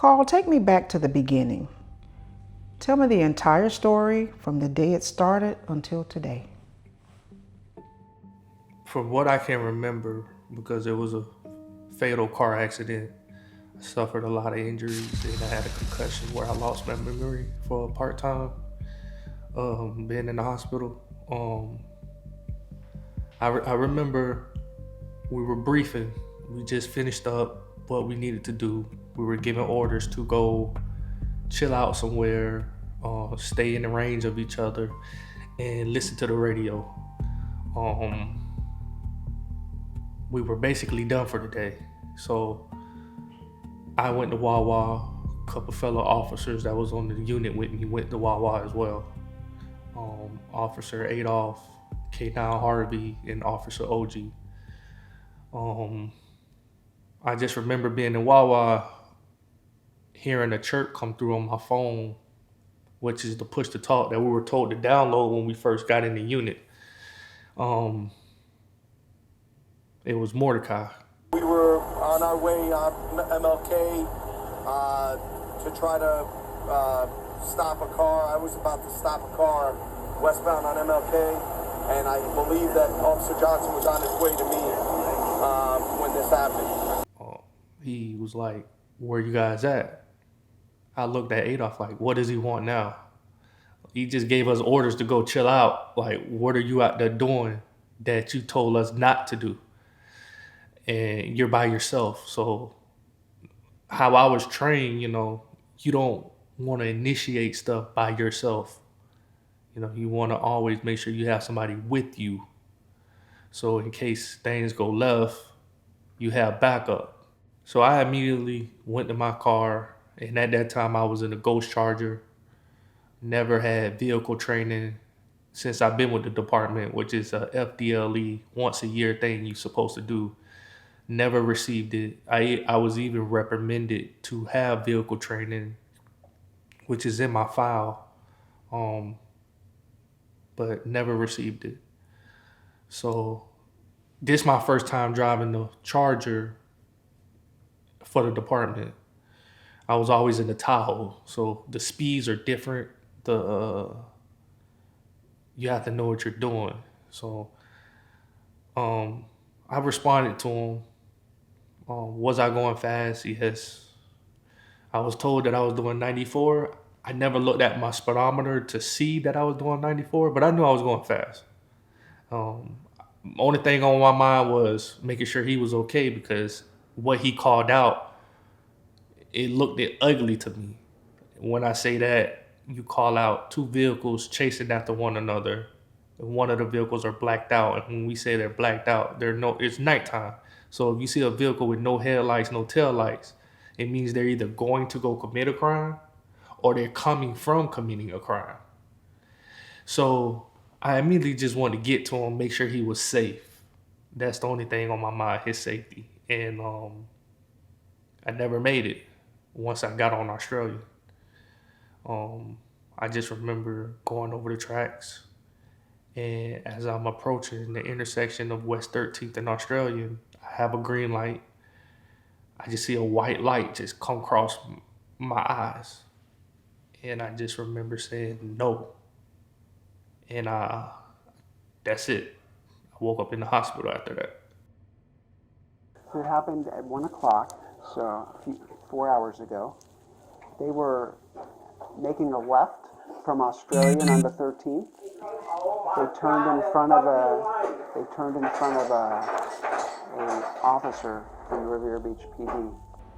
Carl, take me back to the beginning. Tell me the entire story from the day it started until today. From what I can remember, because it was a fatal car accident, I suffered a lot of injuries and I had a concussion where I lost my memory for a part-time, being in the hospital. I remember we were briefing. We just finished up what we needed to do. We were given orders to go chill out somewhere, stay in the range of each other, and listen to the radio. We were basically done for the day. So I went to Wawa. A couple fellow officers that was on the unit with me went to Wawa as well. Officer Adolph, K9 Harvey, and Officer OG. I just remember being in Wawa, hearing a chirp come through on my phone, which is the push to talk that we were told to download when we first got in the unit. It was Mordecai. We were on our way on MLK to try to stop a car. I was about to stop a car westbound on MLK, and I believe that Officer Johnson was on his way to me when this happened. He was like, "Where you guys at?" I looked at Adolph like, "What does he want now?" He just gave us orders to go chill out. Like, what are you out there doing that you told us not to do? And you're by yourself. So how I was trained, you don't want to initiate stuff by yourself. You want to always make sure you have somebody with you. So in case things go left, you have backup. So I immediately went to my car, and at that time I was in a Ghost Charger. Never had vehicle training since I've been with the department, which is a FDLE once a year thing you're supposed to do. Never received it. I was even reprimanded to have vehicle training, which is in my file, but never received it. So this is my first time driving the Charger for the department. I was always in the Tahoe, so the speeds are different. You have to know what you're doing. So I responded to him. Was I going fast? Yes. I was told that I was doing 94. I never looked at my speedometer to see that I was doing 94, but I knew I was going fast. Only thing on my mind was making sure he was okay, because what he called out, it looked ugly to me. When I say that, you call out two vehicles chasing after one another, and one of the vehicles are blacked out. And when we say they're blacked out, it's nighttime. So if you see a vehicle with no headlights, no taillights, it means they're either going to go commit a crime or they're coming from committing a crime. So I immediately just wanted to get to him, make sure he was safe. That's the only thing on my mind, his safety. And I never made it once I got on Australia. I just remember going over the tracks, and as I'm approaching the intersection of West 13th and Australian, I have a green light. I just see a white light just come across my eyes. And I just remember saying no. And that's it. I woke up in the hospital after that. It happened at 1 o'clock, so 4 hours ago. They were making a left from Australian on the 13th. They turned in front of an officer from the Riviera Beach PD.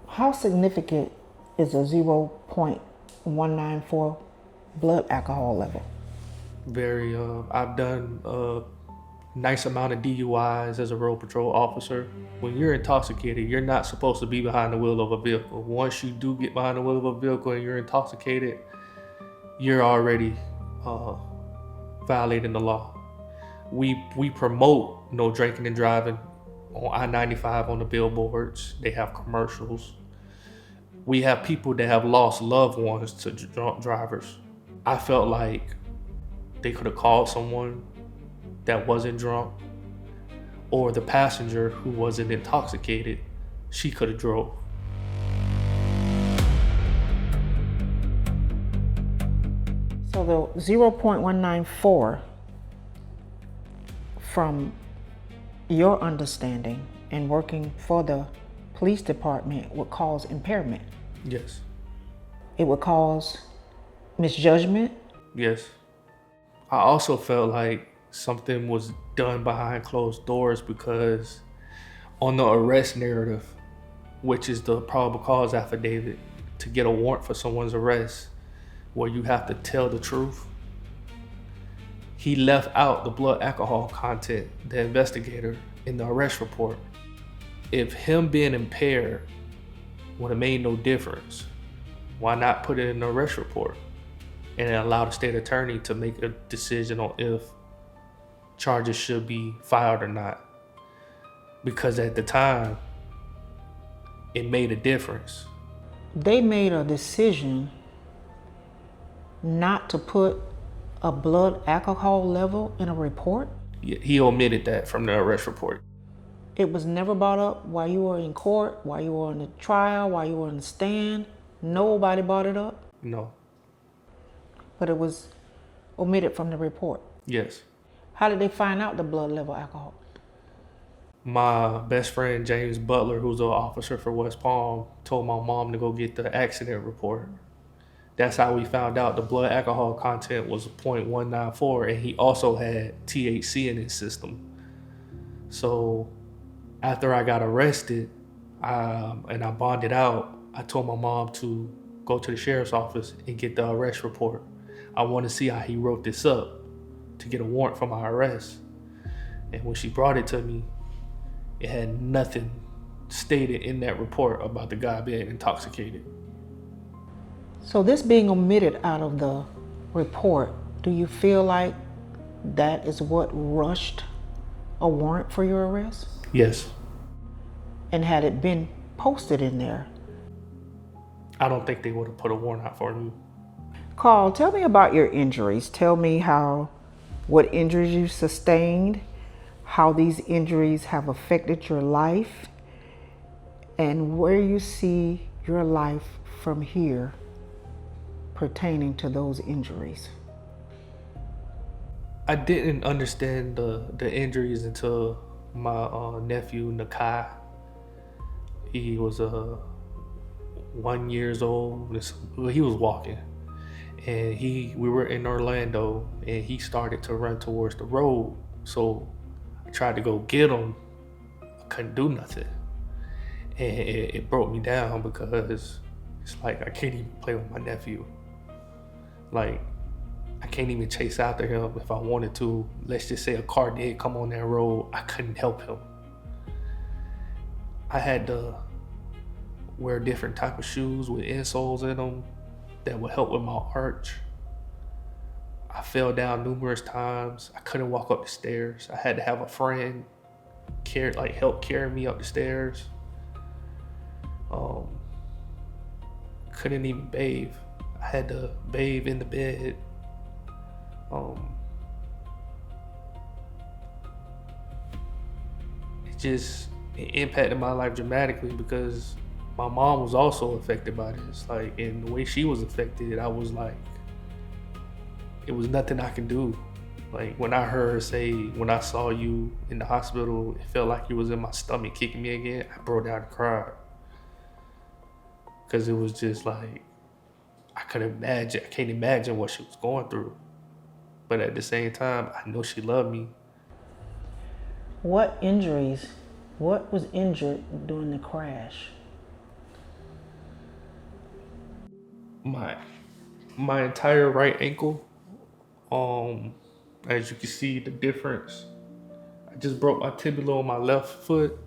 How significant is a 0.194 blood alcohol level? Very, I've done a nice amount of DUIs as a road patrol officer. When you're intoxicated, you're not supposed to be behind the wheel of a vehicle. Once you do get behind the wheel of a vehicle and you're intoxicated, you're already violating the law. We promote no drinking and driving on I-95 on the billboards. They have commercials. We have people that have lost loved ones to drunk drivers. I felt like they could have called someone that wasn't drunk, or the passenger who wasn't intoxicated, she could have drove. So the 0.194, from your understanding and working for the police department, would cause impairment. Yes. It would cause misjudgment. Yes. I also felt like something was done behind closed doors because on the arrest narrative, which is the probable cause affidavit to get a warrant for someone's arrest, where you have to tell the truth, he left out the blood alcohol content, the investigator, in the arrest report. If him being impaired would have made no difference, why not put it in the arrest report and allow the state attorney to make a decision on if charges should be filed or not? Because at the time, it made a difference. They made a decision not to put a blood alcohol level in a report. He omitted that from the arrest report. It was never brought up while you were in court, while you were on the trial, while you were on the stand. Nobody brought it up, No. but it was omitted from the report. Yes. How did they find out the blood level alcohol? My best friend, James Butler, who's an officer for West Palm, told my mom to go get the accident report. That's how we found out the blood alcohol content was 0.194, and he also had THC in his system. So after I got arrested and I bonded out, I told my mom to go to the sheriff's office and get the arrest report. I want to see how he wrote this up to get a warrant for my arrest. And when she brought it to me, it had nothing stated in that report about the guy being intoxicated. So this being omitted out of the report, do you feel like that is what rushed a warrant for your arrest? Yes. And had it been posted in there? I don't think they would have put a warrant out for me. Carl, tell me about your injuries. Tell me what injuries you sustained, how these injuries have affected your life, and where you see your life from here pertaining to those injuries. I didn't understand the injuries until my nephew Nakai. He was 1 year old. He was walking, and we were in Orlando, and he started to run towards the road. So I tried to go get him. I couldn't do nothing, and it broke me down because it's like I can't even play with my nephew. Like, I can't even chase after him if I wanted to. Let's just say a car did come on that road, I couldn't help him. I had to wear different type of shoes with insoles in them that would help with my arch. I fell down numerous times. I couldn't walk up the stairs. I had to have a friend help carry me up the stairs. Couldn't even bathe. I had to bathe in the bed. It impacted my life dramatically because my mom was also affected by this. Like, and the way she was affected, I was like, it was nothing I can do. Like, when I heard her say, when I saw you in the hospital, it felt like you was in my stomach kicking me again, I broke down and cried. Because it was just like, I can't imagine what she was going through. But at the same time, I know she loved me. What was injured during the crash? My entire right ankle. As you can see the difference. I just broke my tibia on my left foot.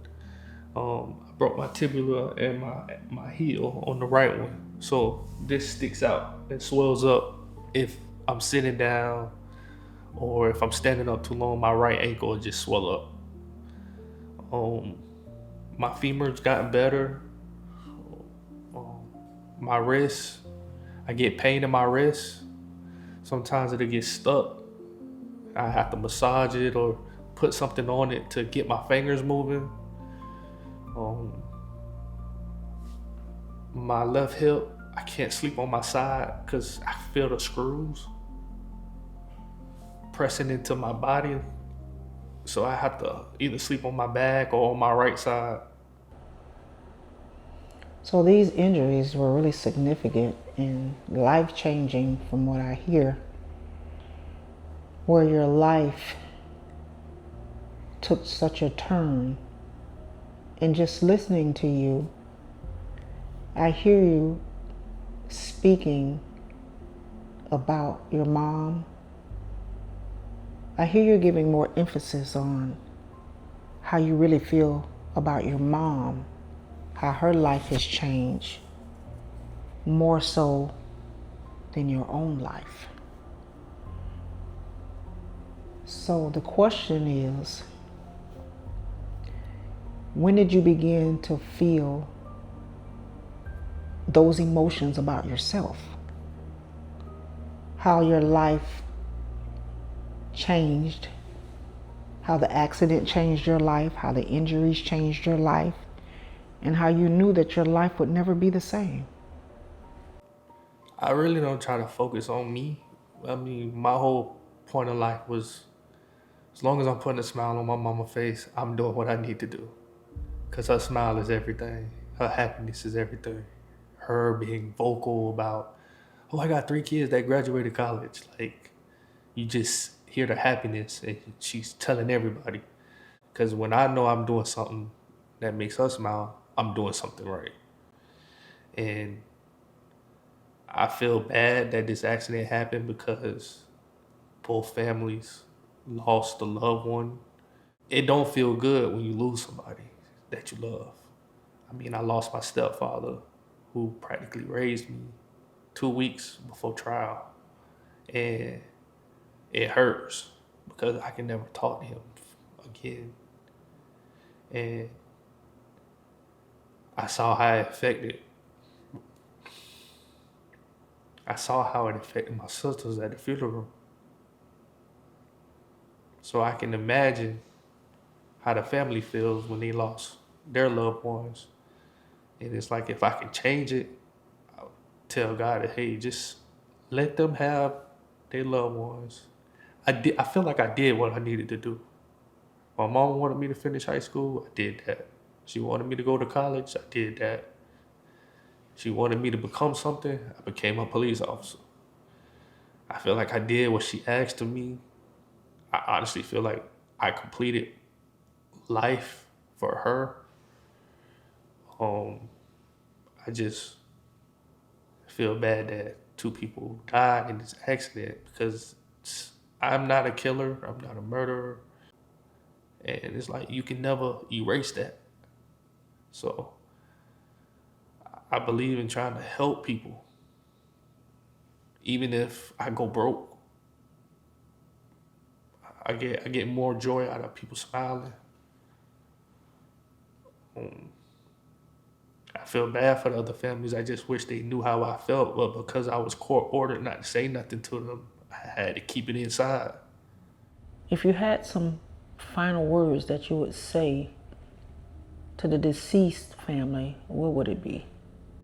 I broke my tibia and my heel on the right one. So this sticks out and swells up if I'm sitting down, or if I'm standing up too long, my right ankle will just swell up. My femur's gotten better. My wrist, I get pain in my wrist. Sometimes it'll get stuck. I have to massage it or put something on it to get my fingers moving. My left hip, I can't sleep on my side because I feel the screws. pressing into my body. So I have to either sleep on my back or on my right side. So these injuries were really significant and life-changing from what I hear, where your life took such a turn. And just listening to you, I hear you speaking about your mom. I hear you giving more emphasis on how you really feel about your mom, how her life has changed more so than your own life. So the question is, when did you begin to feel those emotions about yourself? How your life changed, how the accident changed your life, how the injuries changed your life, and how you knew that your life would never be the same. I really don't try to focus on me. I mean, my whole point of life was, as long as I'm putting a smile on my mama's face, I'm doing what I need to do. Because her smile is everything. Her happiness is everything. Her being vocal about, oh, I got 3 kids that graduated college. Like, you just hear the happiness and she's telling everybody. Because when I know I'm doing something that makes her smile, I'm doing something right. And I feel bad that this accident happened because both families lost a loved one. It don't feel good when you lose somebody that you love. I mean, I lost my stepfather who practically raised me 2 weeks before trial. And it hurts because I can never talk to him again. And I saw how it affected my sisters at the funeral. So I can imagine how the family feels when they lost their loved ones. And it's like, if I can change it, I'll tell God that, hey, just let them have their loved ones. I feel like I did what I needed to do. My mom wanted me to finish high school, I did that. She wanted me to go to college, I did that. She wanted me to become something, I became a police officer. I feel like I did what she asked of me. I honestly feel like I completed life for her. I just feel bad that 2 people died in this accident because I'm not a killer, I'm not a murderer. And it's like, you can never erase that. So I believe in trying to help people. Even if I go broke, I get more joy out of people smiling. I feel bad for the other families. I just wish they knew how I felt, but because I was court ordered not to say nothing to them, I had to keep it inside. If you had some final words that you would say to the deceased family, what would it be?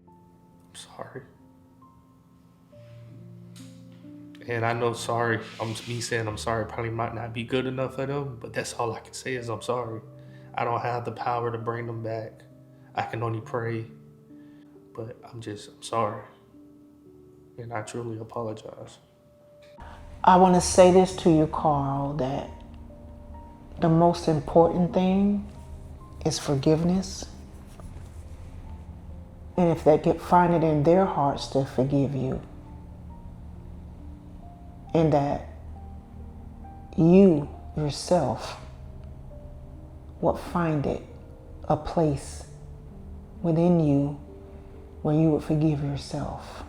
I'm sorry. And I know me saying I'm sorry probably might not be good enough for them, but that's all I can say is I'm sorry. I don't have the power to bring them back. I can only pray, but I'm sorry. And I truly apologize. I want to say this to you, Carl, that the most important thing is forgiveness. And if they could find it in their hearts to forgive you, and that you yourself would find it a place within you where you would forgive yourself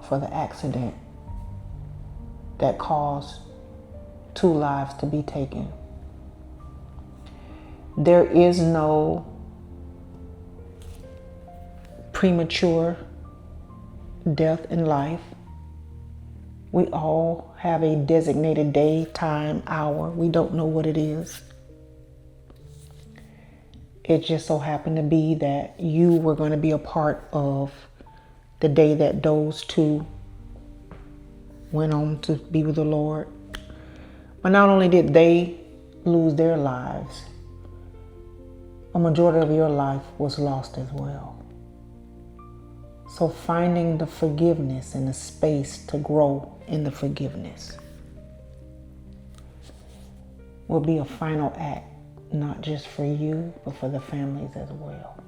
for the accident that caused 2 lives to be taken. There is no premature death in life. We all have a designated day, time, hour. We don't know what it is. It just so happened to be that you were going to be a part of the day that those 2 went on to be with the Lord. But not only did they lose their lives, a majority of your life was lost as well. So finding the forgiveness and the space to grow in the forgiveness will be a final act, not just for you, but for the families as well.